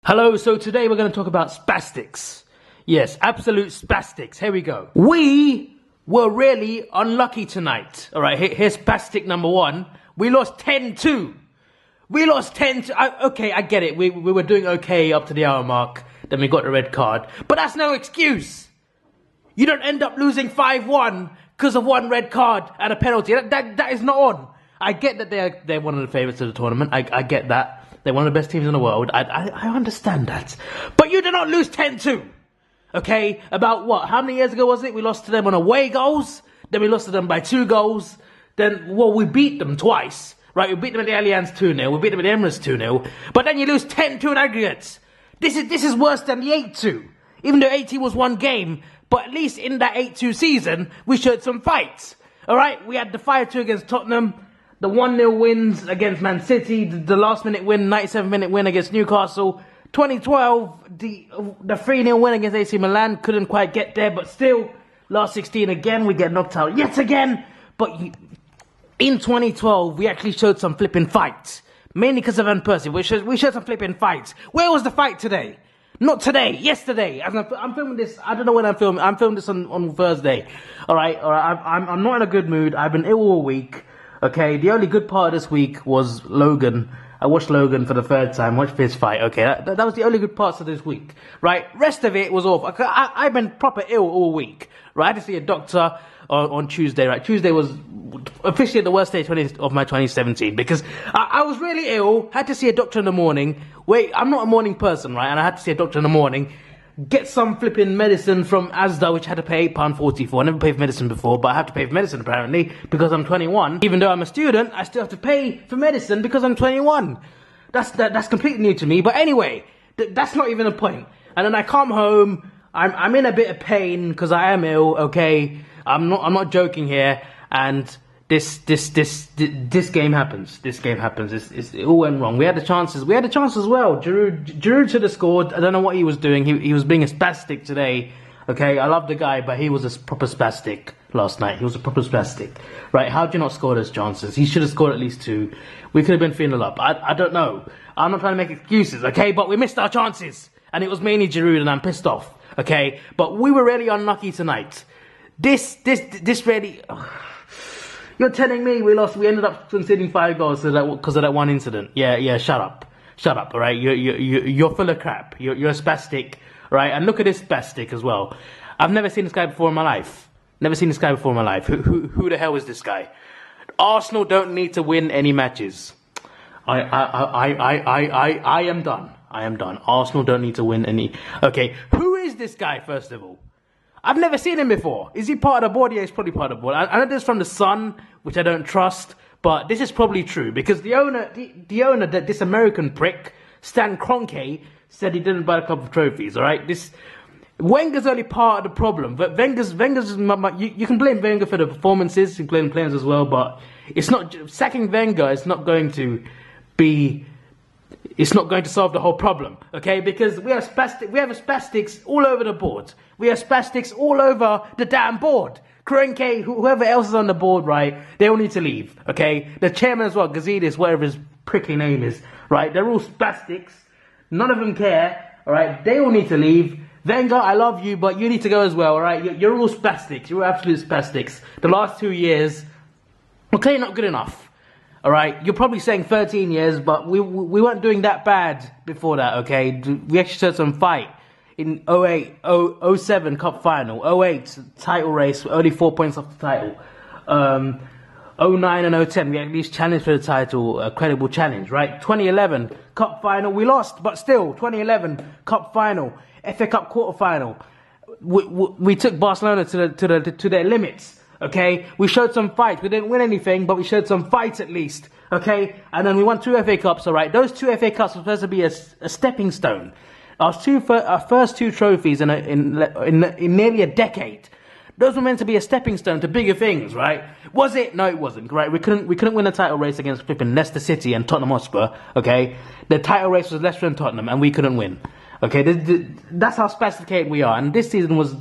Hello, so today we're going to talk about Spastics. Yes, absolute Spastics. Here we go. We were really unlucky tonight. Alright, here's Spastic number one. We lost 10-2. We lost 10-2. Okay, I get it. We were doing okay up to the hour mark. Then we got the red card. But that's no excuse. You don't end up losing 5-1 because of one red card and a penalty. That is not on. I get that they're one of the favourites of the tournament. I get that. They're one of the best teams in the world. I understand that. But you did not lose 10-2. Okay? About what? How many years ago was it? We lost to them on away goals. Then we lost to them by 2 goals. Then, well, we beat them twice. Right? We beat them at the Allianz 2-0. We beat them at the Emirates 2-0. But then you lose 10-2 in aggregates. This is worse than the 8-2. Even though 8-2 was one game. But at least in that 8-2 season, we showed some fights. Alright? We had the 5-2 against Tottenham. The 1-0 wins against Man City, the last minute win, 97-minute win against Newcastle. 2012, the 3-0 win against AC Milan, couldn't quite get there, but still, last 16 again, we get knocked out yet again. But in 2012, we actually showed some flipping fights. Mainly because of Van Persie, we showed some flipping fights. Where was the fight today? Not today, yesterday. As I'm filming this, I don't know when I'm filming. I'm filming this on Thursday. Alright, I'm not in a good mood. I've been ill all week. Okay, the only good part of this week was Logan. I watched Logan for the 3rd time, watched his fight. Okay, that was the only good parts of this week. Right, rest of it was awful. I've been proper ill all week. Right, I had to see a doctor on Tuesday. Right, Tuesday was officially the worst day of my 2017 because I was really ill. Had to see a doctor in the morning. Wait, I'm not a morning person, right? And I had to see a doctor in the morning. Get some flipping medicine from Asda, which I had to pay £8.40 I never paid for medicine before, but I have to pay for medicine apparently because I'm 21. Even though I'm a student, I still have to pay for medicine because I'm 21. That's completely new to me. But anyway, that's not even a point. And then I come home. I'm in a bit of pain because I am ill. Okay, I'm not joking here. And this game happens. This game happens. It all went wrong. We had the chances. We had the chance as well. Giroud should have scored. I don't know what he was doing. He was being a spastic today. Okay, I love the guy, but he was a proper spastic last night. He was a proper spastic. Right, how did you not score those chances? He should have scored at least 2. We could have been 3-0 up. I don't know. I'm not trying to make excuses, okay? But we missed our chances. And it was mainly Giroud, and I'm pissed off. Okay? But we were really unlucky tonight. This really... You're telling me we ended up conceding 5 goals because of that one incident. Yeah, shut up, alright? You're full of crap. You're a spastic, right? And look at this spastic as well. I've never seen this guy before in my life. Never seen this guy before in my life. Who the hell is this guy? Arsenal don't need to win any matches. I am done. I am done. Arsenal don't need to win any. Okay, who is this guy first of all? I've never seen him before. Is he part of the board? Yeah, he's probably part of the board. I know this from The Sun, which I don't trust, but this is probably true because the owner, this American prick, Stan Kroenke, said he didn't buy a couple of trophies. All right, Wenger's only part of the problem, but Wenger's you can blame Wenger for the performances, you can blame players as well, but it's not sacking Wenger. It's not going to solve the whole problem, okay? Because we have spastics all over the board. We have spastics all over the damn board. Kroenke, whoever else is on the board, right? They all need to leave, okay? The chairman as well, Gazidis, whatever his prickly name is, right? They're all spastics. None of them care, all right? They all need to leave. Wenger, I love you, but you need to go as well, all right? You're all spastics. You're absolute spastics. The last 2 years, okay, not good enough. Alright, you're probably saying 13 years, but we weren't doing that bad before that, okay? We actually showed some fight in 07 Cup Final, 08 title race, only 4 points off the title. 09 and 010, we at least challenged for the title, a credible challenge, right? 2011 Cup Final, we lost, but still, 2011 Cup Final, FA Cup Quarter Final. We took Barcelona to their limits. Okay, we showed some fight. We didn't win anything, but we showed some fight at least. Okay, and then we won 2 FA Cups. All right, those 2 FA Cups were supposed to be a stepping stone. Our first 2 trophies in nearly a decade. Those were meant to be a stepping stone to bigger things, right? Was it? No, it wasn't. Right? We couldn't win a title race against flipping Leicester City and Tottenham Hotspur. Okay, the title race was Leicester and Tottenham, and we couldn't win. Okay, that's how spasticated we are, and this season was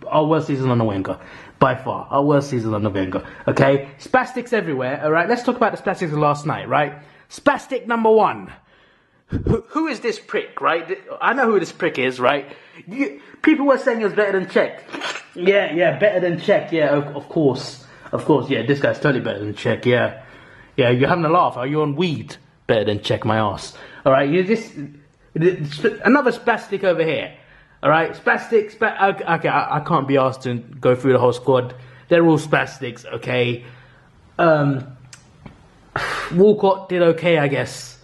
our worst season on the Wenger, by far, our worst season on the Wenger. Okay, spastics everywhere. All right, let's talk about the spastics of last night. Right, spastic number 1. who is this prick, right? I know who this prick is, right? People were saying he was better than Czech. Yeah, better than Czech. Yeah, of course. Yeah, this guy's totally better than Czech. Yeah, you're having a laugh. Are you on weed? Better than Czech, my ass. All right, another spastic over here. All right, Spastics. Okay, I can't be asked to go through the whole squad. They're all Spastics. Okay. Walcott did okay, I guess.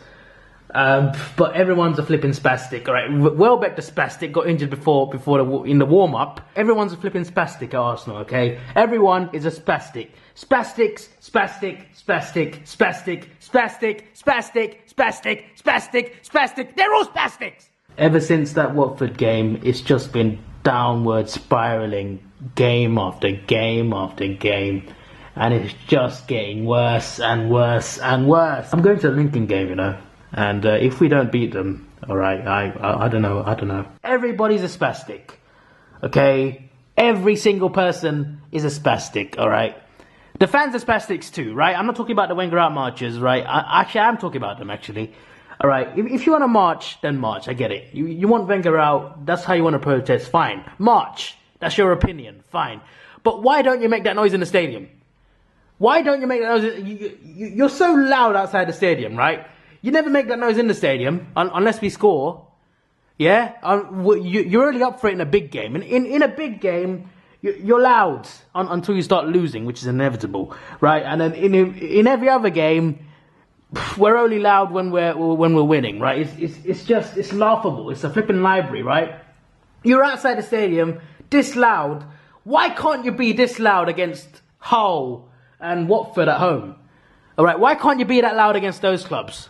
But everyone's a flipping spastic, alright? Welbeck the spastic got injured before in the warm-up. Everyone's a flipping spastic at Arsenal, okay? Everyone is a spastic. Spastics, spastic. They're all spastics! Ever since that Watford game, it's just been downward spiraling game after game after game. And it's just getting worse and worse and worse. I'm going to the Lincoln game, you know. And if we don't beat them, alright, I don't know. Everybody's a spastic, okay? Every single person is a spastic, alright? The fans are spastics too, right? I'm not talking about the Wenger out marches, right? Actually, I'm talking about them, actually. Alright, if you want to march, then march, I get it. You want Wenger out, that's how you want to protest, fine. March, that's your opinion, fine. But why don't you make that noise in the stadium? Why don't you make that noise? You're so loud outside the stadium, right? You never make that noise in the stadium, unless we score. Yeah? You're only up for it in a big game. And in a big game, you're loud until you start losing, which is inevitable. Right? And then in every other game, we're only loud when we're winning. Right? It's laughable. It's a flipping library, right? You're outside the stadium, this loud. Why can't you be this loud against Hull and Watford at home? Alright, why can't you be that loud against those clubs?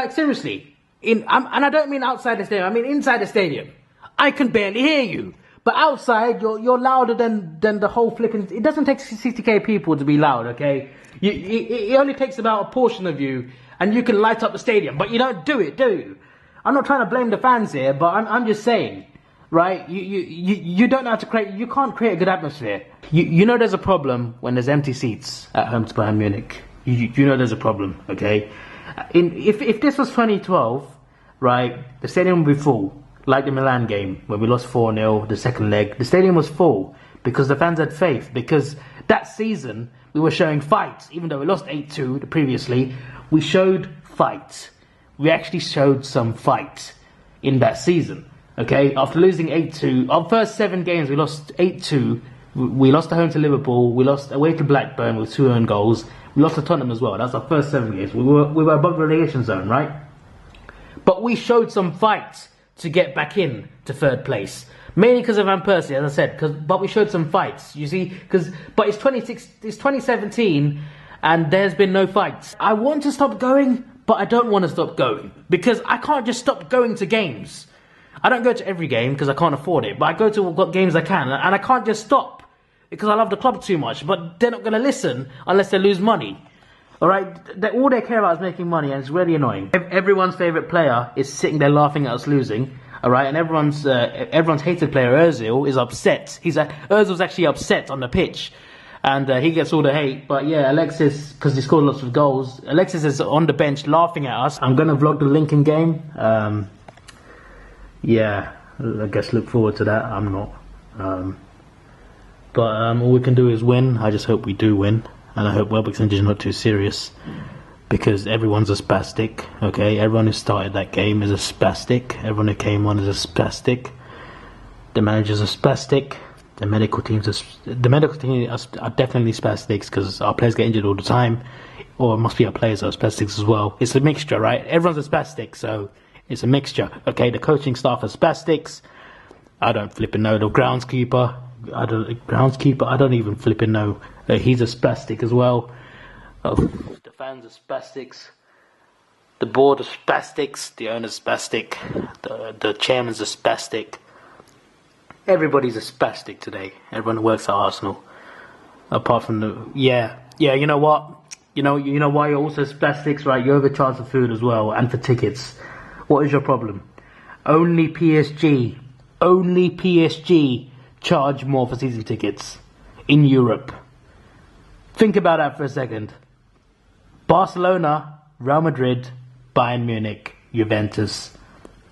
Seriously. And I don't mean outside the stadium, I mean inside the stadium. I can barely hear you. But outside, you're louder than the whole flipping... It doesn't take 60k people to be loud, okay? It only takes about a portion of you, and you can light up the stadium. But you don't do it, do you? I'm not trying to blame the fans here, but I'm just saying, right? You don't know how to create... You can't create a good atmosphere. You know there's a problem when there's empty seats at home to Bayern Munich. You know there's a problem, okay? If this was 2012, right, the stadium would be full, like the Milan game when we lost 4-0, the second leg. The stadium was full because the fans had faith, because that season we were showing fight. Even though we lost 8-2 previously, we showed fight. We actually showed some fight in that season, okay? After losing 8-2, our first 7 games we lost 8-2, we lost at home to Liverpool, we lost away to Blackburn with 2 own goals. We lost to Tottenham as well. That's our first 7 games. We were above relegation zone, right? But we showed some fight to get back in to 3rd place. Mainly because of Van Persie, as I said. But we showed some fights, you see. But it's 2017, and there's been no fights. I want to stop going, but I don't want to stop going. Because I can't just stop going to games. I don't go to every game because I can't afford it. But I go to what games I can, and I can't just stop. Because I love the club too much, but they're not going to listen unless they lose money. Alright, all they care about is making money, and it's really annoying. Everyone's favourite player is sitting there laughing at us losing, alright, and everyone's hated player, Ozil, is upset. Ozil's actually upset on the pitch, and he gets all the hate. But yeah, Alexis, because he scored lots of goals, Alexis is on the bench laughing at us. I'm going to vlog the Lincoln game. Yeah, I guess look forward to that. I'm not. But all we can do is win. I just hope we do win. And I hope Welbeck's injury is not too serious. Because everyone's a spastic, okay? Everyone who started that game is a spastic. Everyone who came on is a spastic. The manager's a spastic. The medical team are definitely spastics because our players get injured all the time. Or it must be our players that are spastics as well. It's a mixture, right? Everyone's a spastic, so it's a mixture. Okay, the coaching staff are spastics. I don't flipping know the groundskeeper. I don't even flipping know. He's a spastic as well. The fans are spastics. The board is spastics. The owner's spastic. The chairman's a spastic. Everybody's a spastic today. Everyone who works at Arsenal. Apart from you know what? You know why you're also spastics, right? You overcharge for food as well and for tickets. What is your problem? Only PSG charge more for season tickets in Europe. Think about that for a second. Barcelona, Real Madrid, Bayern Munich, Juventus,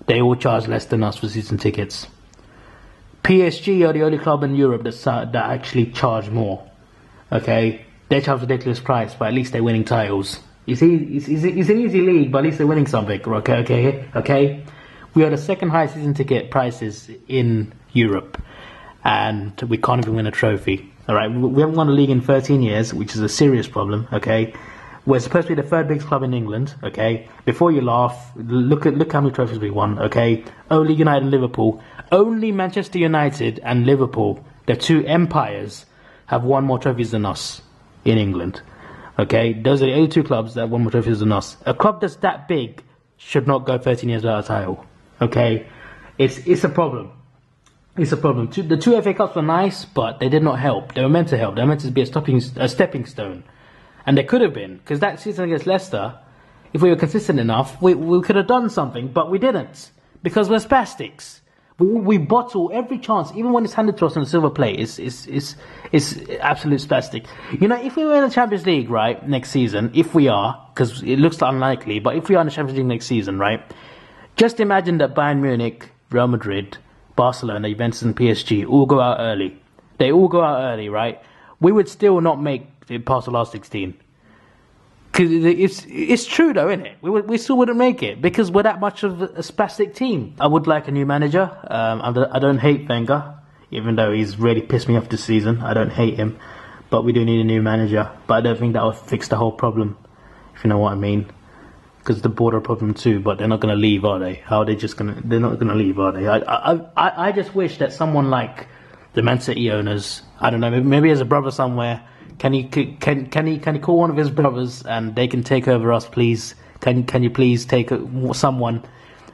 they all charge less than us for season tickets. PSG are the only club in Europe that actually charge more. Okay, they charge a ridiculous price, but at least they're winning titles. It's an easy league, but at least they're winning something. Okay. We are the second highest season ticket prices in Europe, and we can't even win a trophy. All right, we haven't won a league in 13 years, which is a serious problem. Okay, we're supposed to be the third biggest club in England. Okay, before you laugh, look how many trophies we won. Okay, only United and Liverpool, only Manchester United and Liverpool, the two empires, have won more trophies than us in England. Okay, those are the only two clubs that have won more trophies than us. A club that's that big should not go 13 years without a title. Okay, it's a problem. It's a problem. The two FA Cups were nice, but they did not help. They were meant to help. They were meant to be a stepping stone. And they could have been, because that season against Leicester, if we were consistent enough, we could have done something, but we didn't. Because we're Spastics. We bottle every chance, even when it's handed to us on a silver plate. It's absolute spastic. You know, if we were in the Champions League, right, next season, if we are, because it looks unlikely, but if we are in the Champions League next season, right, just imagine that Bayern Munich, Real Madrid, Barcelona, Juventus and PSG all go out early. They all go out early, right? We would still not make it past the last 16. Because it's true though, isn't it? We still wouldn't make it because we're that much of a spastic team. I would like a new manager. I don't hate Wenger, even though he's really pissed me off this season. I don't hate him, but we do need a new manager. But I don't think that will fix the whole problem, if you know what I mean. Because the border problem too, but they're not going to leave, are they? How are they just going to? They're not going to leave, are they? I just wish that someone like the Man City owners, I don't know, maybe as a brother somewhere. Can he call one of his brothers and they can take over us, please? Can you please take someone,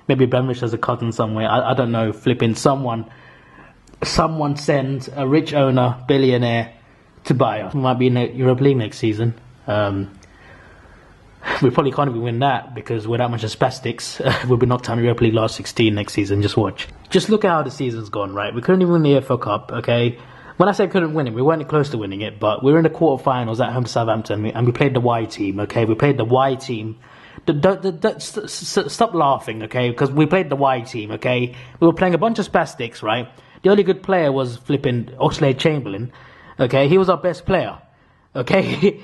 maybe Blemish as a cousin somewhere? I don't know. Flipping someone send a rich owner, billionaire, to buy us. We might be in the Europa League next season. We probably can't even win that because we're that much of Spastics. We'll be knocked out in Europa League last 16 next season. Just watch. Just look at how the season's gone, right? We couldn't even win the FA Cup, okay? When I say couldn't win it, we weren't close to winning it, but we were in the quarterfinals at home to Southampton, and we played the Y team, okay? We played the Y team. Stop laughing, okay? Because we played the Y team, okay? We were playing a bunch of Spastics, right? The only good player was flipping Oxlade-Chamberlain, okay? He was our best player, okay?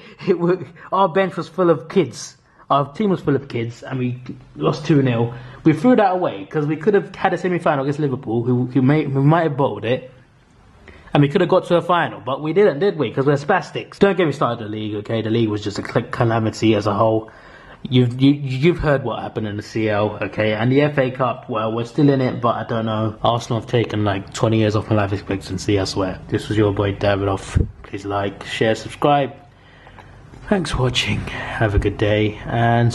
Our bench was full of kids. Our team was full of kids, and we lost 2-0. We threw that away, because we could have had a semi-final against Liverpool, who might have bottled it. And we could have got to a final, but we didn't, did we? Because we're Spastics. Don't get me started on the league, okay? The league was just a calamity as a whole. You've heard what happened in the CL, okay? And the FA Cup, well, we're still in it, but I don't know. Arsenal have taken like 20 years off my life expectancy, I swear. This was your boy Davidoff. Please like, share, subscribe. Thanks for watching. Have a good day, and